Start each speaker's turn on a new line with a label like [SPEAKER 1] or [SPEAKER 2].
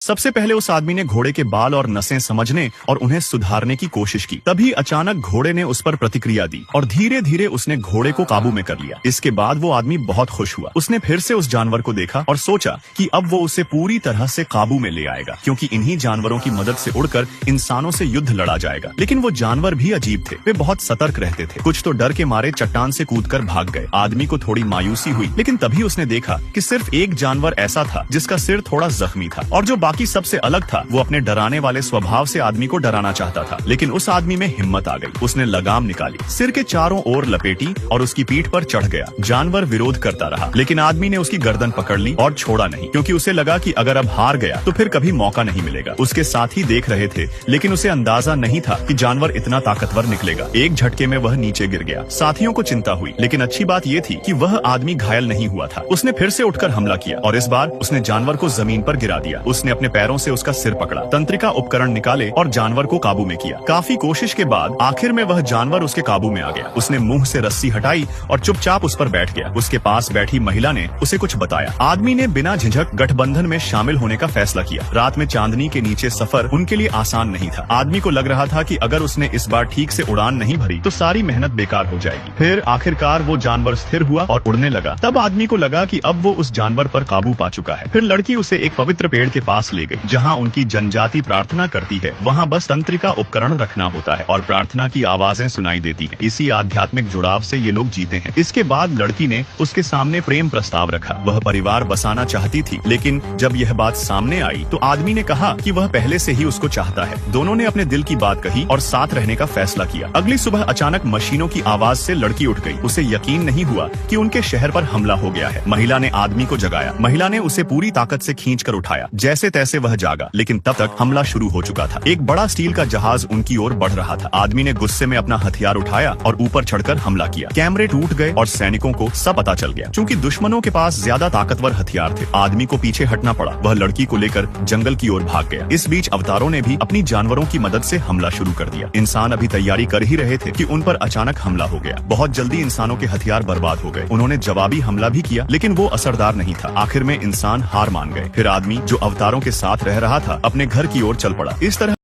[SPEAKER 1] सबसे पहले उस आदमी ने घोड़े के बाल और नसें समझने और उन्हें सुधारने की कोशिश की। तभी अचानक घोड़े ने उस पर प्रतिक्रिया दी और धीरे धीरे उसने घोड़े को काबू में कर लिया। इसके बाद वो आदमी बहुत खुश हुआ। उसने फिर से उस जानवर को देखा और सोचा कि अब वो उसे पूरी तरह से काबू में ले आएगा, क्योंकि इन्हीं जानवरों की मदद से उड़कर इंसानों से युद्ध लड़ा जाएगा। लेकिन वो जानवर भी अजीब थे। वे बहुत सतर्क रहते थे। कुछ तो डर के मारे चट्टान से कूदकर भाग गए। आदमी को थोड़ी मायूसी हुई, लेकिन तभी उसने देखा कि सिर्फ एक जानवर ऐसा था जिसका सिर थोड़ा जख्मी था और जो बाकी सबसे अलग था। वो अपने डराने वाले स्वभाव से आदमी को डराना चाहता था, लेकिन उस आदमी में हिम्मत आ गई। उसने लगाम निकाली, सिर के चारों ओर लपेटी और उसकी पीठ पर चढ़ गया। जानवर विरोध करता रहा, लेकिन आदमी ने उसकी गर्दन पकड़ ली और छोड़ा नहीं, क्योंकि उसे लगा कि अगर अब हार गया तो फिर कभी मौका नहीं मिलेगा। उसके साथी देख रहे थे, लेकिन उसे अंदाजा नहीं था कि जानवर इतना ताकतवर निकलेगा। एक झटके में वह नीचे गिर गया। साथियों को चिंता हुई, लेकिन अच्छी बात यह थी कि वह आदमी घायल नहीं हुआ था। उसने फिर से उठकर हमला किया और इस बार उसने जानवर को जमीन पर गिरा दिया। उसने अपने पैरों से उसका सिर पकड़ा, तंत्रिका उपकरण निकाले और जानवर को काबू में किया। काफी कोशिश के बाद आखिर में वह जानवर उसके काबू में आ गया। उसने मुंह से रस्सी हटाई और चुपचाप उस पर बैठ गया। उसके पास बैठी महिला ने उसे कुछ बताया। आदमी ने बिना झिझक गठबंधन में शामिल होने का फैसला किया। रात में चांदनी के नीचे सफर उनके लिए आसान नहीं था। आदमी को लग रहा था कि अगर उसने इस बार ठीक से उड़ान नहीं भरी तो सारी मेहनत बेकार हो जाएगी। फिर आखिरकार वो जानवर स्थिर हुआ और उड़ने लगा। तब आदमी को लगा कि अब वो उस जानवर पर काबू पा चुका है। फिर लड़की उसे एक पवित्र पेड़ के पास ले गई, जहाँ उनकी जनजाति प्रार्थना करती है। वहाँ बस तंत्रिका उपकरण रखना होता है और प्रार्थना की आवाजें सुनाई देती हैं। इसी आध्यात्मिक जुड़ाव से ये लोग जीते हैं। इसके बाद लड़की ने उसके सामने प्रेम प्रस्ताव रखा। वह परिवार बसाना चाहती थी, लेकिन जब यह बात सामने आई तो आदमी ने कहा कि वह पहले से ही उसको चाहता है। दोनों ने अपने दिल की बात कही और साथ रहने का फैसला किया। अगली सुबह अचानक मशीनों की आवाज से लड़की उठ गई। उसे यकीन नहीं हुआ कि उनके शहर पर हमला हो गया है। महिला ने आदमी को जगाया। महिला ने उसे पूरी ताकत से खींचकर उठाया। जैसे तैसे वह जागा, लेकिन तब तक हमला शुरू हो चुका था। एक बड़ा स्टील का जहाज उनकी ओर बढ़ रहा था। आदमी ने गुस्से में अपना हथियार उठाया और ऊपर चढ़कर हमला किया। कैमरे टूट गए और सैनिकों को सब पता चल गया, क्योंकि दुश्मनों के पास ज्यादा ताकतवर हथियार थे। आदमी को पीछे हटना पड़ा। वह लड़की को लेकर जंगल की ओर भाग गया। इस बीच अवतारों ने भी अपनी जानवरों की मदद से हमला शुरू कर दिया। इंसान अभी तैयारी कर ही रहे थे कि उन पर अचानक हमला हो गया। बहुत जल्दी इंसानों के हथियार बर्बाद हो गए। उन्होंने जवाबी हमला भी किया, लेकिन वो असरदार नहीं था। आखिर में इंसान हार मान गए। फिर आदमी, जो अवतारों के साथ रह रहा था, अपने घर की ओर चल पड़ा। इस तरह